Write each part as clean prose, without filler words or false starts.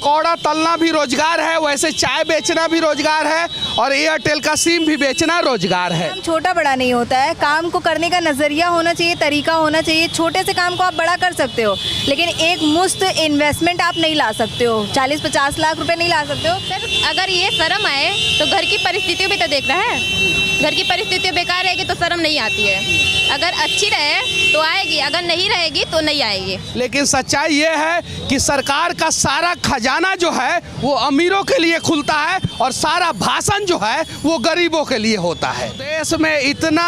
पकौड़ा तलना भी रोजगार है, वैसे चाय बेचना भी रोजगार है और एयरटेल का सिम भी बेचना रोजगार है। काम छोटा बड़ा नहीं होता है, काम को करने का नज़रिया होना चाहिए, तरीका होना चाहिए। छोटे से काम को आप बड़ा कर सकते हो, लेकिन एक मुफ्त इन्वेस्टमेंट आप नहीं ला सकते हो, 40-50 लाख रुपए नहीं ला सकते हो। सर अगर ये शर्म आए तो घर की परिस्थितियों भी तो देखना है। घर की परिस्थितियाँ बेकार रहेगी तो शर्म नहीं आती है। अगर अच्छी रहे तो आएगी, अगर नहीं रहेगी तो नहीं आएगी। लेकिन सच्चाई ये है कि सरकार का सारा खजाना जो है वो अमीरों के लिए खुलता है और सारा भाषण जो है वो गरीबों के लिए होता है। देश में इतना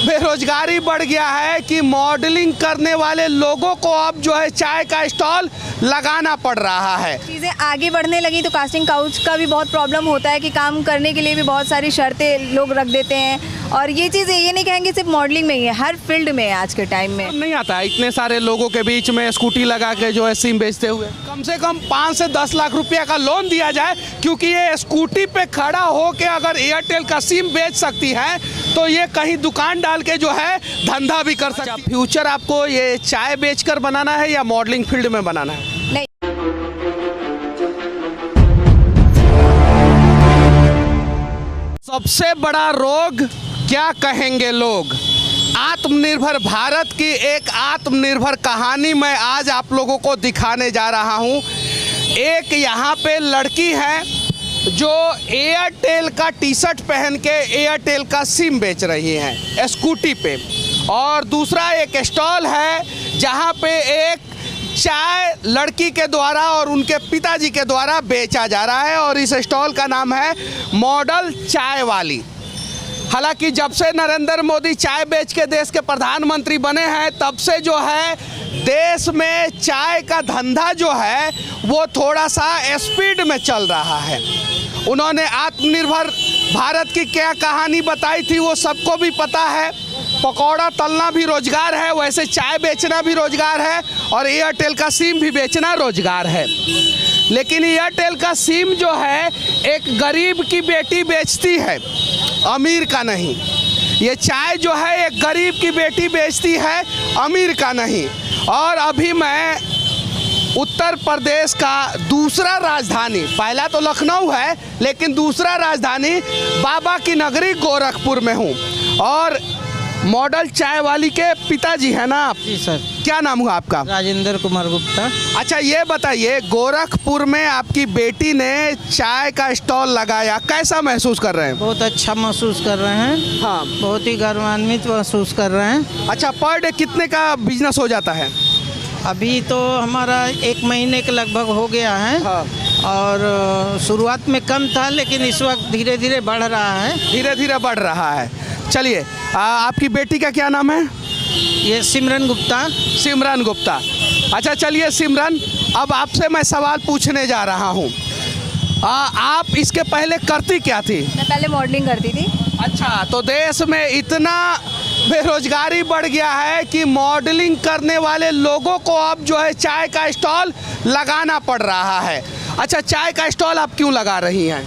बेरोजगारी बढ़ गया है कि मॉडलिंग करने वाले लोगों को अब जो है चाय का स्टॉल लगाना पड़ रहा है। चीज़ें आगे बढ़ने लगी तो कास्टिंग काउच का भी बहुत प्रॉब्लम होता है कि काम करने के लिए भी बहुत सारी शर्तें लोग रख देते हैं। और ये चीज़ें ये नहीं कहेंगे सिर्फ मॉडलिंग में ही है, हर फील्ड में है आज के टाइम में। नहीं आता है इतने सारे लोगों के बीच में स्कूटी लगा के जो है सिम बेचते हुए। कम से कम 5 से 10 लाख रुपया का लोन दिया जाए, क्योंकि ये स्कूटी पे खड़ा हो के अगर एयरटेल का सिम बेच सकती है तो ये कहीं दुकान डाल के जो है धंधा भी कर सकती है। फ्यूचर आपको ये चाय बेचकर बनाना है या मॉडलिंग फील्ड में बनाना है? नहीं, सबसे बड़ा रोग क्या कहेंगे लोग, आत्मनिर्भर भारत की एक आत्मनिर्भर कहानी मैं आज आप लोगों को दिखाने जा रहा हूं। एक यहाँ पे लड़की है जो एयरटेल का टी शर्ट पहन के एयरटेल का सिम बेच रही हैं स्कूटी पे, और दूसरा एक स्टॉल है जहाँ पे एक चाय लड़की के द्वारा और उनके पिताजी के द्वारा बेचा जा रहा है और इस स्टॉल का नाम है मॉडल चाय वाली। हालांकि जब से नरेंद्र मोदी चाय बेच के देश के प्रधानमंत्री बने हैं तब से जो है देश में चाय का धंधा जो है वो थोड़ा सा स्पीड में चल रहा है। उन्होंने आत्मनिर्भर भारत की क्या कहानी बताई थी वो सबको भी पता है। पकौड़ा तलना भी रोजगार है, वैसे चाय बेचना भी रोजगार है और एयरटेल का सिम भी बेचना रोजगार है। लेकिन एयरटेल का सिम जो है एक गरीब की बेटी बेचती है, अमीर का नहीं। ये चाय जो है एक गरीब की बेटी बेचती है, अमीर का नहीं। और अभी मैं उत्तर प्रदेश का दूसरा राजधानी, पहला तो लखनऊ है लेकिन दूसरा राजधानी बाबा की नगरी गोरखपुर में हूँ। और मॉडल चाय वाली के पिताजी है ना आप? जी सर। क्या नाम हुआ आपका? राजेंद्र कुमार गुप्ता। अच्छा ये बताइए, गोरखपुर में आपकी बेटी ने चाय का स्टॉल लगाया, कैसा महसूस कर रहे हैं? बहुत अच्छा महसूस कर रहे हैं। हाँ, बहुत ही गौरवान्वित महसूस कर रहे हैं। अच्छा, पर डे कितने का बिजनेस हो जाता है? अभी तो हमारा 1 महीने के लगभग हो गया है। हाँ। और शुरुआत में कम था लेकिन इस वक्त धीरे धीरे बढ़ रहा है। धीरे धीरे बढ़ रहा है। चलिए, आपकी बेटी का क्या नाम है? ये सिमरन गुप्ता। सिमरन गुप्ता। अच्छा चलिए सिमरन, अब आपसे मैं सवाल पूछने जा रहा हूँ। आप इसके पहले करती क्या थी? मैं पहले मॉडलिंग करती थी। अच्छा, तो देश में इतना बेरोजगारी बढ़ गया है कि मॉडलिंग करने वाले लोगों को अब जो है चाय का स्टॉल लगाना पड़ रहा है। अच्छा, चाय का स्टॉल आप क्यों लगा रही हैं?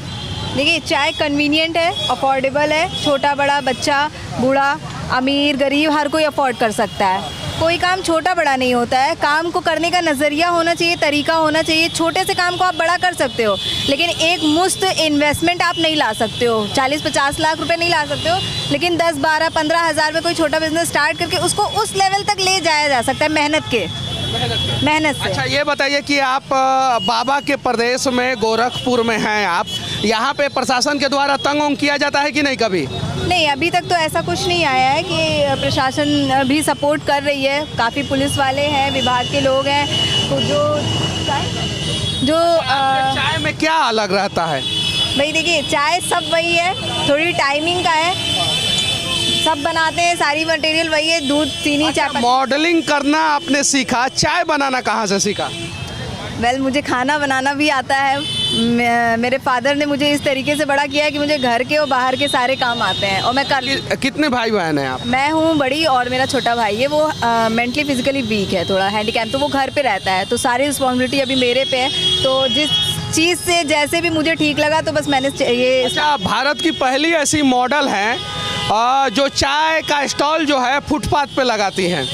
देखिए, चाय कन्वीनियंट है, अफोर्डेबल है, छोटा बड़ा बच्चा बूढ़ा अमीर गरीब हर कोई अफोर्ड कर सकता है। कोई काम छोटा बड़ा नहीं होता है, काम को करने का नज़रिया होना चाहिए, तरीका होना चाहिए। छोटे से काम को आप बड़ा कर सकते हो, लेकिन एक मुफ्त इन्वेस्टमेंट आप नहीं ला सकते हो, 40-50 लाख रुपए नहीं ला सकते हो। लेकिन 10, 12, 15 हज़ार में कोई छोटा बिजनेस स्टार्ट करके उसको उस लेवल तक ले जाया जा सकता है मेहनत से। अच्छा ये बताइए कि आप बाबा के प्रदेश में गोरखपुर में हैं, आप यहाँ पे प्रशासन के द्वारा तंग उंग किया जाता है कि नहीं कभी? नहीं, अभी तक तो ऐसा कुछ नहीं आया है कि प्रशासन भी सपोर्ट कर रही है। काफ़ी पुलिस वाले हैं, विभाग के लोग हैं तो जो चाय में क्या अलग रहता है? भाई देखिए, चाय सब वही है, थोड़ी टाइमिंग का है, सब बनाते हैं, सारी मटेरियल वही है, दूध चीनी चाय। मॉडलिंग करना आपने सीखा, चाय बनाना कहाँ से सीखा? वेल, मुझे खाना बनाना भी आता है। मेरे फादर ने मुझे इस तरीके से बड़ा किया है कि मुझे घर के और बाहर के सारे काम आते हैं और मैं कर। कितने भाई बहन हैं आप? मैं हूँ बड़ी और मेरा छोटा भाई है, वो मेंटली फिजिकली वीक है, थोड़ा हैंडीकैप, तो वो घर पे रहता है, तो सारी रिस्पॉन्सिबिलिटी अभी मेरे पे है। तो जिस चीज़ से जैसे भी मुझे ठीक लगा तो बस मैंने ये। अच्छा, भारत की पहली ऐसी मॉडल है जो चाय का स्टॉल जो है फुटपाथ पे लगाती हैं।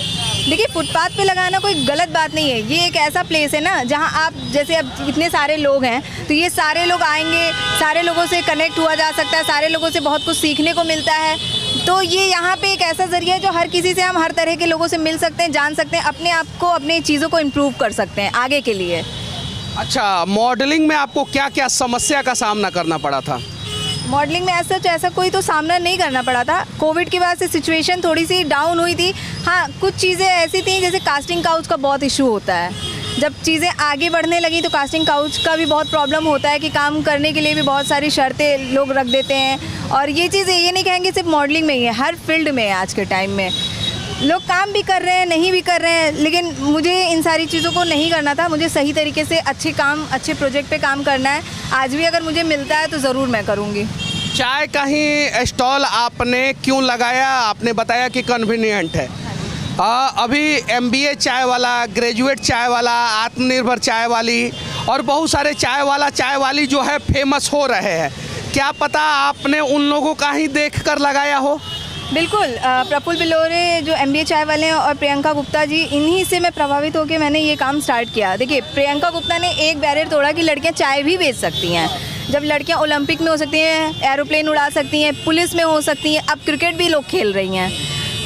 देखिए, फुटपाथ पे लगाना कोई गलत बात नहीं है। ये एक ऐसा प्लेस है ना जहाँ आप, जैसे अब इतने सारे लोग हैं तो ये सारे लोग आएंगे, सारे लोगों से कनेक्ट हुआ जा सकता है, सारे लोगों से बहुत कुछ सीखने को मिलता है। तो ये यहाँ पे एक ऐसा ज़रिया है जो हर किसी से हम हर तरह के लोगों से मिल सकते हैं, जान सकते हैं, अपने आप को, अपनी चीज़ों को इम्प्रूव कर सकते हैं आगे के लिए। अच्छा, मॉडलिंग में आपको क्या क्या समस्या का सामना करना पड़ा था? मॉडलिंग में ऐसा कोई तो सामना नहीं करना पड़ा था। कोविड की वजह से सिचुएशन थोड़ी सी डाउन हुई थी। हाँ, कुछ चीज़ें ऐसी थी, जैसे कास्टिंग काउच का बहुत इशू होता है। जब चीज़ें आगे बढ़ने लगी तो कास्टिंग काउच का भी बहुत प्रॉब्लम होता है कि काम करने के लिए भी बहुत सारी शर्तें लोग रख देते हैं। और ये चीज़ें ये नहीं कहेंगे सिर्फ मॉडलिंग में ही है, हर फील्ड में है। आज के टाइम में लोग काम भी कर रहे हैं, नहीं भी कर रहे हैं, लेकिन मुझे इन सारी चीज़ों को नहीं करना था। मुझे सही तरीके से अच्छे प्रोजेक्ट पे काम करना है। आज भी अगर मुझे मिलता है तो ज़रूर मैं करूँगी। चाय का ही स्टॉल आपने क्यों लगाया? आपने बताया कि कन्वीनियंट है। अभी MBA चाय वाला, ग्रेजुएट चाय वाला, आत्मनिर्भर चाय वाली और बहुत सारे चाय वाली जो है फेमस हो रहे हैं। क्या पता आपने उन लोगों का ही देखकर लगाया हो? बिल्कुल, प्रफुल्ल बिलोरे जो MBA चाय वाले हैं और प्रियंका गुप्ता जी, इन्हीं से मैं प्रभावित होकर मैंने ये काम स्टार्ट किया। देखिए, प्रियंका गुप्ता ने एक बैरियर तोड़ा कि लड़कियां चाय भी बेच सकती हैं। जब लड़कियां ओलंपिक में हो सकती हैं, एरोप्लेन उड़ा सकती हैं, पुलिस में हो सकती हैं, अब क्रिकेट भी लोग खेल रही हैं,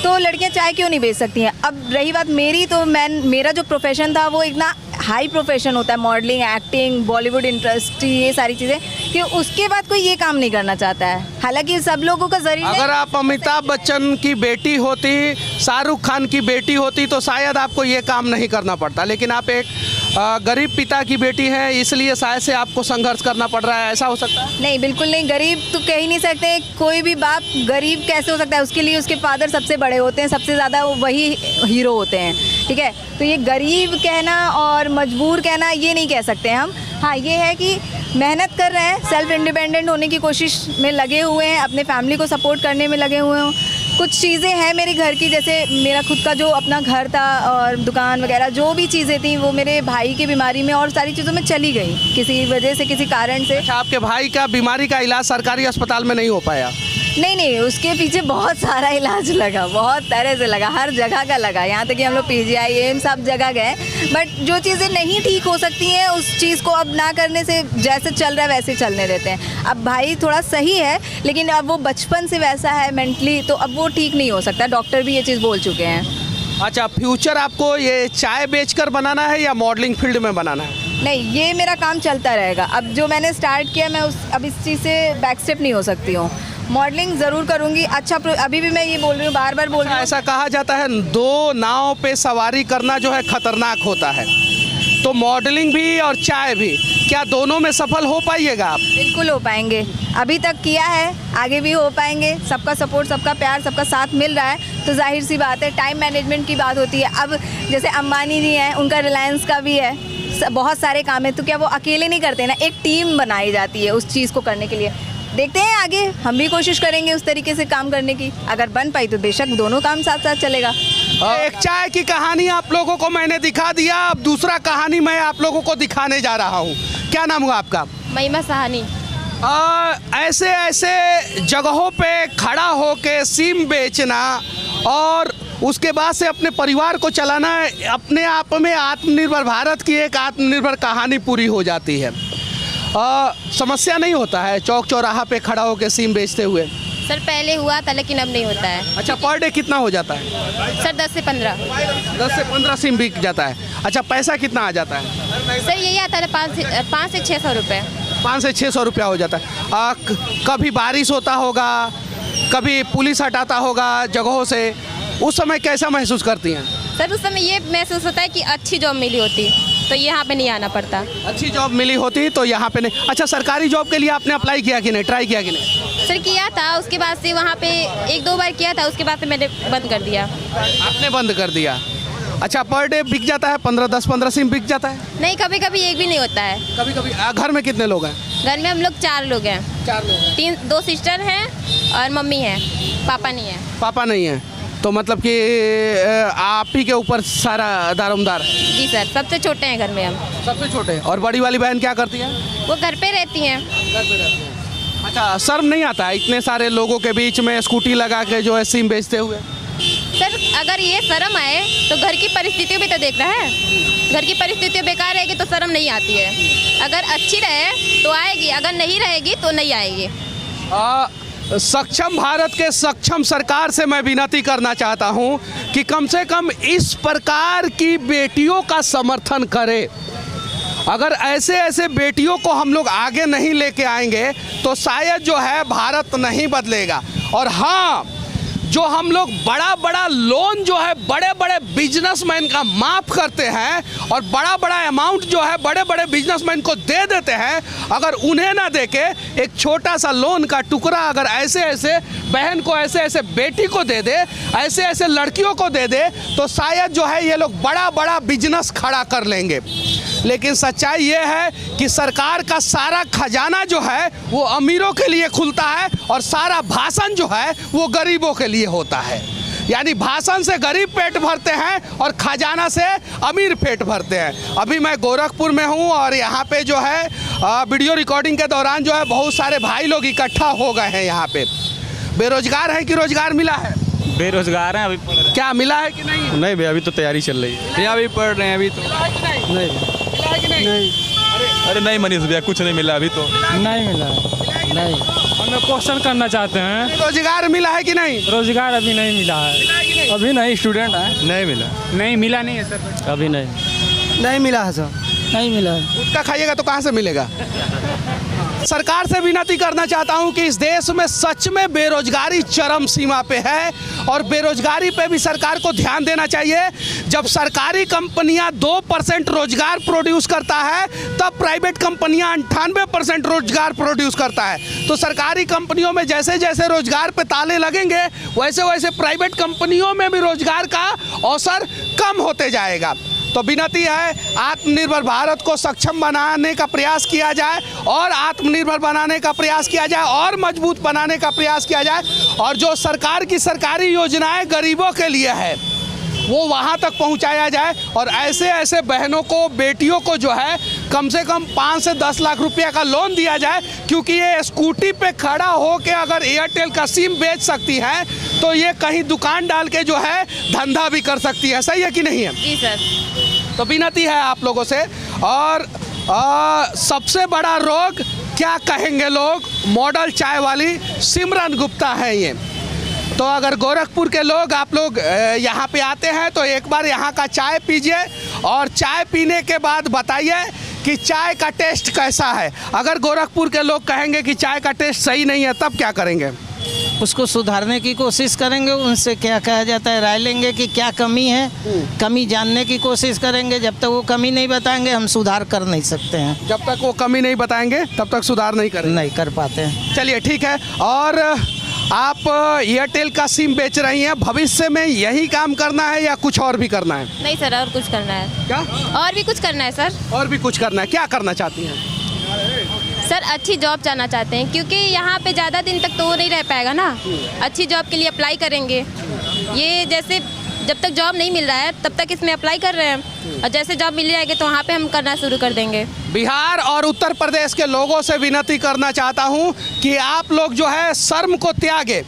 तो लड़कियां चाय क्यों नहीं बेच सकती हैं? अब रही बात मेरी, तो मेरा जो प्रोफेशन था वो इतना हाई प्रोफेशन होता है, मॉडलिंग, एक्टिंग, बॉलीवुड इंडस्ट्री, ये सारी चीज़ें, कि उसके बाद कोई ये काम नहीं करना चाहता है। हालांकि सब लोगों का जरिए, अगर आप अमिताभ बच्चन की बेटी होती, शाहरुख खान की बेटी होती तो शायद आपको ये काम नहीं करना पड़ता, लेकिन आप एक गरीब पिता की बेटी हैं, इसलिए शायद से आपको संघर्ष करना पड़ रहा है। ऐसा हो सकता है? नहीं, बिल्कुल नहीं। गरीब तो कह ही नहीं सकते। कोई भी बाप गरीब कैसे हो सकता है? उसके लिए उसके फादर सबसे बड़े होते हैं, सबसे ज़्यादा वही हीरो होते हैं। ठीक है, तो ये गरीब कहना और मजबूर कहना ये नहीं कह सकते हम। हाँ, ये है कि मेहनत कर रहे हैं, सेल्फ इंडिपेंडेंट होने की कोशिश में लगे हुए हैं, अपने फैमिली को सपोर्ट करने में लगे हुए हैं। कुछ चीज़ें हैं मेरे घर की, जैसे मेरा खुद का जो अपना घर था और दुकान वगैरह जो भी चीज़ें थी वो मेरे भाई की बीमारी में और सारी चीज़ों में चली गई, किसी वजह से, किसी कारण से। अच्छा, आपके भाई का बीमारी का इलाज सरकारी अस्पताल में नहीं हो पाया? नहीं, उसके पीछे बहुत सारा इलाज लगा, बहुत तरह से लगा, हर जगह का लगा। यहाँ तक कि हम लोग PGI, एम्स सब जगह गए, बट जो चीज़ें नहीं ठीक हो सकती हैं उस चीज़ को अब ना करने से जैसे चल रहा है वैसे चलने देते हैं। अब भाई थोड़ा सही है, लेकिन अब वो बचपन से वैसा है मेंटली, तो अब वो ठीक नहीं हो सकता। डॉक्टर भी ये चीज़ बोल चुके हैं। अच्छा, फ्यूचर आपको ये चाय बेचकर बनाना है या मॉडलिंग फील्ड में बनाना है? नहीं, ये मेरा काम चलता रहेगा। अब जो मैंने स्टार्ट किया, मैं अब इस चीज़ से बैक स्टेप नहीं हो सकती हूँ। मॉडलिंग ज़रूर करूँगी। अच्छा, अभी भी मैं ये बोल रही हूँ, बार बार बोल रही हूँ। ऐसा कहा जाता है 2 नाव पे सवारी करना जो है खतरनाक होता है, तो मॉडलिंग भी और चाय भी, क्या दोनों में सफल हो पाइएगा आप? बिल्कुल हो पाएंगे। अभी तक किया है, आगे भी हो पाएंगे। सबका सपोर्ट, सबका प्यार, सबका साथ मिल रहा है, तो जाहिर सी बात है टाइम मैनेजमेंट की बात होती है। अब जैसे अंबानी जी हैं, उनका रिलायंस का भी है, बहुत सारे काम है, तो क्या वो अकेले नहीं करते ना, एक टीम बनाई जाती है उस चीज़ को करने के लिए। देखते हैं आगे, हम भी कोशिश करेंगे उस तरीके से काम करने की। अगर बन पाई तो बेशक दोनों काम साथ साथ चलेगा। एक चाय की कहानी आप लोगों को मैंने दिखा दिया, अब दूसरा कहानी मैं आप लोगों को दिखाने जा रहा हूँ। क्या नाम हुआ आपका? महिमा साहनी। ऐसे ऐसे जगहों पे खड़ा होके सिम बेचना और उसके बाद से अपने परिवार को चलाना अपने आप में आत्मनिर्भर भारत की एक आत्मनिर्भर कहानी पूरी हो जाती है। समस्या नहीं होता है चौक चौराहा पे खड़ा होकर सिम बेचते हुए? सर, पहले हुआ था लेकिन अब नहीं होता है। अच्छा, पर डे कितना हो जाता है? सर 10 से 15। 10 से 15 सिम बिक जाता है। अच्छा, पैसा कितना आ जाता है? सर यही आता है 5 से 600 रुपये। 5 से 600 रुपया हो जाता है। कभी बारिश होता होगा, कभी पुलिस हटाता होगा जगहों से, उस समय कैसा महसूस करती हैं? सर उस समय ये महसूस होता है कि अच्छी जॉब मिली होती तो यहाँ पे नहीं आना पड़ता। अच्छी जॉब मिली होती तो यहाँ पे नहीं। अच्छा, सरकारी जॉब के लिए आपने अप्लाई किया कि नहीं, ट्राई किया कि नहीं? सर किया था, उसके बाद से वहाँ पे 1-2 बार किया था, उसके बाद से मैंने बंद कर दिया। आपने बंद कर दिया? अच्छा, पर डे बिक जाता है 10-15 सिम बिक जाता है? नहीं, कभी कभी एक भी नहीं होता है। कभी कभी। घर में कितने लोग हैं? घर में हम लोग 4 लोग हैं। 4 लोग हैं। 2 सिस्टर हैं और मम्मी है, पापा नहीं है। पापा नहीं है, तो मतलब कि आप ही के ऊपर सारा दारोमदार है? जी सर, सबसे छोटे हैं घर में हम। सबसे छोटे। और बड़ी वाली बहन क्या करती है? वो घर पे रहती हैं। घर पे रहती है। अच्छा, शर्म नहीं आता है इतने सारे लोगों के बीच में स्कूटी लगा के जो है सिम बेचते हुए? सर अगर ये शर्म आए तो घर की परिस्थितियों भी तो देख रहा है। घर की परिस्थितियाँ बेकार रहेगी तो शर्म नहीं आती है। अगर अच्छी रहे तो आएगी, अगर नहीं रहेगी तो नहीं आएगी। सक्षम भारत के सक्षम सरकार से मैं विनती करना चाहता हूं कि कम से कम इस प्रकार की बेटियों का समर्थन करे। अगर ऐसे ऐसे बेटियों को हम लोग आगे नहीं लेके आएंगे तो शायद जो है भारत नहीं बदलेगा। और हाँ, जो हम लोग बड़ा बड़ा लोन जो है बड़े बड़े बिजनेसमैन का माफ़ करते हैं और बड़ा बड़ा अमाउंट जो है बड़े बड़े बिजनेसमैन को दे देते हैं, अगर उन्हें ना देके एक छोटा सा लोन का टुकड़ा अगर ऐसे ऐसे बहन को, ऐसे ऐसे बेटी को दे दे, ऐसे ऐसे लड़कियों को दे दे, तो शायद जो है ये लोग बड़ा बड़ा बिजनेस खड़ा कर लेंगे। लेकिन सच्चाई ये है कि सरकार का सारा खजाना जो है वो अमीरों के लिए खुलता है और सारा भाषण जो है वो गरीबों के लिए होता है। यानी भाषण से गरीब पेट भरते हैं और खजाना से अमीर पेट भरते हैं। अभी मैं गोरखपुर में हूँ और यहाँ पे जो है वीडियो रिकॉर्डिंग के दौरान जो है बहुत सारे भाई लोग इकट्ठा हो गए हैं। यहाँ पे बेरोजगार हैं कि रोजगार मिला है? बेरोजगार हैं अभी। क्या मिला है कि नहीं? नहीं भैया, अभी तो तैयारी चल रही है। अभी पढ़ रहे हैं अभी तो। नहीं। अरे नहीं मनीष भैया, कुछ नहीं मिला अभी तो। नहीं मिला नहीं। हमें क्वेश्चन करना चाहते हैं, रोजगार मिला है कि नहीं? रोजगार अभी नहीं मिला है। अभी नहीं, स्टूडेंट है। नहीं मिला। नहीं मिला नहीं है सर, अभी नहीं। नहीं मिला है सर, नहीं मिला है। गुटखा खाइएगा तो कहाँ से मिलेगा? सरकार से विनती करना चाहता हूं कि इस देश में सच में बेरोजगारी चरम सीमा पे है और बेरोजगारी पे भी सरकार को ध्यान देना चाहिए। जब सरकारी कंपनियां 2% रोजगार प्रोड्यूस करता है तब प्राइवेट कंपनियां 98% रोजगार प्रोड्यूस करता है। तो सरकारी कंपनियों में जैसे जैसे रोजगार पे ताले लगेंगे वैसे वैसे प्राइवेट कंपनियों में भी रोजगार का अवसर कम होते जाएगा। तो विनती है, आत्मनिर्भर भारत को सक्षम बनाने का प्रयास किया जाए और आत्मनिर्भर बनाने का प्रयास किया जाए और मजबूत बनाने का प्रयास किया जाए। और जो सरकार की सरकारी योजनाएं गरीबों के लिए है वो वहाँ तक पहुँचाया जाए और ऐसे ऐसे बहनों को, बेटियों को जो है कम से कम 5 से 10 लाख रुपया का लोन दिया जाए। क्योंकि ये स्कूटी पे खड़ा हो के अगर एयरटेल का सिम बेच सकती है तो ये कहीं दुकान डाल के जो है धंधा भी कर सकती है। सही है कि नहीं है? जी सर। तो विनती है आप लोगों से। और सबसे बड़ा रोग क्या कहेंगे लोग, मॉडल चाय वाली सिमरन गुप्ता है ये। तो अगर गोरखपुर के लोग, आप लोग यहाँ पे आते हैं तो एक बार यहाँ का चाय पीजिए और चाय पीने के बाद बताइए कि चाय का टेस्ट कैसा है। अगर गोरखपुर के लोग कहेंगे कि चाय का टेस्ट सही नहीं है तब क्या करेंगे? उसको सुधारने की कोशिश करेंगे, उनसे क्या कहा जाता है राय लेंगे कि क्या कमी है, कमी जानने की कोशिश करेंगे। जब तक वो कमी नहीं बताएंगे हम सुधार कर नहीं सकते हैं। जब तक वो कमी नहीं बताएंगे तब तक सुधार नहीं करेंगे। नहीं कर पाते हैं। चलिए ठीक है। और आप एयरटेल का सिम बेच रही हैं, भविष्य में यही काम करना है या कुछ और भी करना है? नहीं सर, और कुछ करना है। क्या और भी कुछ करना है सर? और भी कुछ करना है? क्या करना चाहती हैं? सर अच्छी जॉब जाना चाहते हैं, क्योंकि यहाँ पे ज़्यादा दिन तक तो वो नहीं रह पाएगा ना। अच्छी जॉब के लिए अप्लाई करेंगे। ये जैसे जब तक जॉब नहीं मिल रहा है तब तक इसमें अप्लाई कर रहे हैं और जैसे जॉब मिल जाएगी तो वहाँ पे हम करना शुरू कर देंगे। बिहार और उत्तर प्रदेश के लोगों से विनती करना चाहता हूँ कि आप लोग जो है शर्म को त्यागे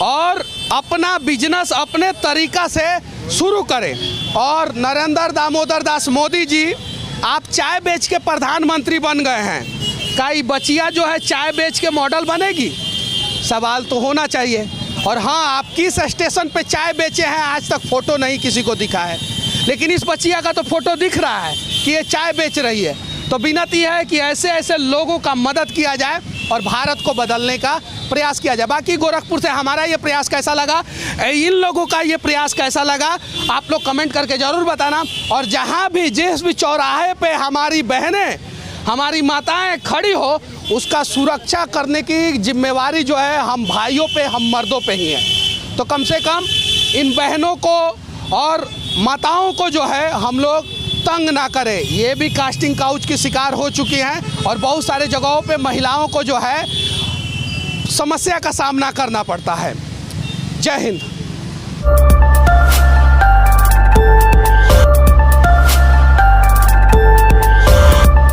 और अपना बिजनेस अपने तरीका से शुरू करें। और नरेंद्र दामोदर दास मोदी जी, आप चाय बेच के प्रधानमंत्री बन गए हैं, क्या ये बचिया जो है चाय बेच के मॉडल बनेगी? सवाल तो होना चाहिए। और हाँ, आप किस स्टेशन पे चाय बेचे हैं आज तक फ़ोटो नहीं किसी को दिखा है, लेकिन इस बचिया का तो फ़ोटो दिख रहा है कि ये चाय बेच रही है। तो विनती है कि ऐसे ऐसे लोगों का मदद किया जाए और भारत को बदलने का प्रयास किया जाए। बाकी गोरखपुर से हमारा ये प्रयास कैसा लगा, इन लोगों का ये प्रयास कैसा लगा, आप लोग कमेंट करके ज़रूर बताना। और जहाँ भी जिस भी चौराहे पे हमारी बहनें, हमारी माताएं खड़ी हो, उसका सुरक्षा करने की जिम्मेवारी जो है हम भाइयों पे, हम मर्दों पे ही है। तो कम से कम इन बहनों को और माताओं को जो है हम लोग तंग ना करें। ये भी कास्टिंग काउच की शिकार हो चुकी हैं और बहुत सारे जगहों पे महिलाओं को जो है समस्या का सामना करना पड़ता है। जय हिंद।